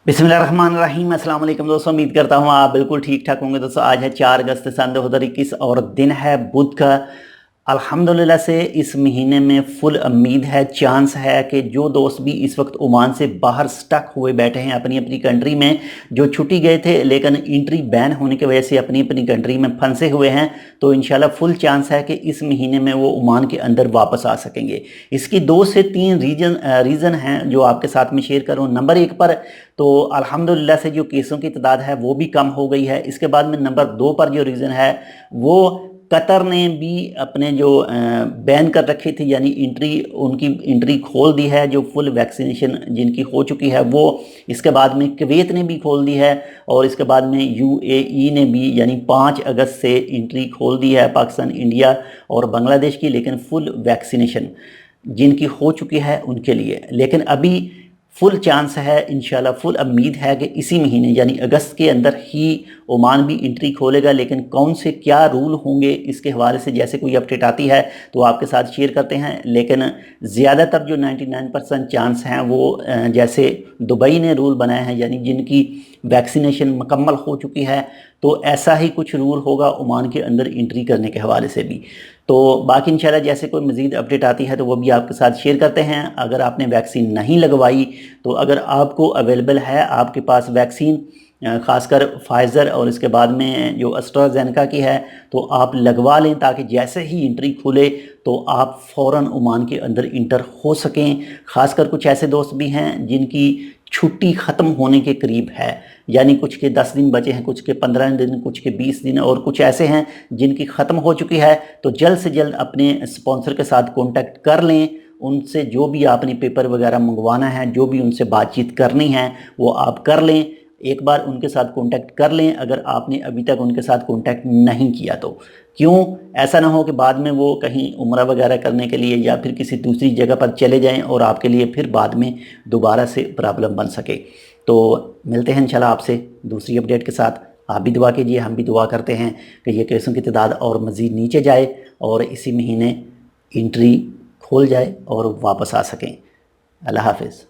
बिस्मिल्लाहिर्रहमानिर्रहीम। अस्सलाम वालेकुम दोस्तों, उम्मीद करता हूँ आप बिल्कुल ठीक ठाक होंगे। दोस्तों आज है 4 अगस्त सन 2021 और दिन है बुध का। अल्हम्दुलिल्लाह से इस महीने में फुल उम्मीद है, चांस है कि जो दोस्त भी इस वक्त ओमान से बाहर स्टक हुए बैठे हैं अपनी अपनी कंट्री में, जो छुट्टी गए थे लेकिन एंट्री बैन होने की वजह से अपनी अपनी कंट्री में फंसे हुए हैं, तो इंशाल्लाह फुल चांस है कि इस महीने में वो ओमान के अंदर वापस आ सकेंगे। इसकी 2 से 3 रीज़न हैं जो आपके साथ में शेयर करूँ। नंबर 1 पर तो अल्हम्दुलिल्लाह से जो केसों की तादाद है वो भी कम हो गई है। इसके बाद में नंबर 2 पर जो रीज़न है वो कतर ने भी अपने जो बैन कर रखी थी, यानी उनकी एंट्री खोल दी है, जो फुल वैक्सीनेशन जिनकी हो चुकी है वो। इसके बाद में कुवैत ने भी खोल दी है और इसके बाद में यूएई ने भी, यानी 5 अगस्त से एंट्री खोल दी है पाकिस्तान, इंडिया और बांग्लादेश की, लेकिन फुल वैक्सीनेशन जिनकी हो चुकी है उनके लिए। लेकिन अभी फुल चांस है, इंशाल्लाह फुल उम्मीद है कि इसी महीने यानी अगस्त के अंदर ही ओमान भी एंट्री खोलेगा। लेकिन कौन से क्या रूल होंगे इसके हवाले से जैसे कोई अपडेट आती है तो आपके साथ शेयर करते हैं। लेकिन ज़्यादातर जो 99% चांस हैं वो जैसे दुबई ने रूल बनाए हैं, यानी जिनकी वैक्सीनेशन मुकम्मल हो चुकी है, तो ऐसा ही कुछ रूल होगा ओमान के अंदर एंट्री करने के हवाले से भी। तो बाकी इंशाल्लाह जैसे कोई मज़ीद अपडेट आती है तो वो भी आपके साथ शेयर करते हैं। अगर आपने वैक्सीन नहीं लगवाई तो अगर आपको अवेलेबल है आपके पास वैक्सीन, ख़ासकर फाइज़र और इसके बाद में जो एस्ट्राजेनेका की है, तो आप लगवा लें ताकि जैसे ही एंट्री खुले तो आप फ़ौरन ओमान के अंदर इंटर हो सकें। ख़ासकर कुछ ऐसे दोस्त भी हैं जिनकी छुट्टी ख़त्म होने के करीब है, यानी कुछ के 10 दिन बचे हैं, कुछ के 15 दिन, कुछ के 20 दिन, और कुछ ऐसे हैं जिनकी ख़त्म हो चुकी है। तो जल्द से जल्द अपने स्पॉन्सर के साथ कांटेक्ट कर लें। उनसे जो भी आपने पेपर वगैरह मंगवाना है, जो भी उनसे बातचीत करनी है वो आप कर लें। एक बार उनके साथ कांटेक्ट कर लें अगर आपने अभी तक उनके साथ कांटेक्ट नहीं किया तो। क्यों, ऐसा ना हो कि बाद में वो कहीं उम्रा वगैरह करने के लिए या फिर किसी दूसरी जगह पर चले जाएं और आपके लिए फिर बाद में दोबारा से प्रॉब्लम बन सके। तो मिलते हैं इंशाल्लाह आपसे दूसरी अपडेट के साथ। आप भी दुआ कीजिए, हम भी दुआ करते हैं कि ये केसों की तादाद और मज़ीद नीचे जाए और इसी महीने एंट्री खोल जाए और वापस आ सकें। अल्लाह हाफ़िज़।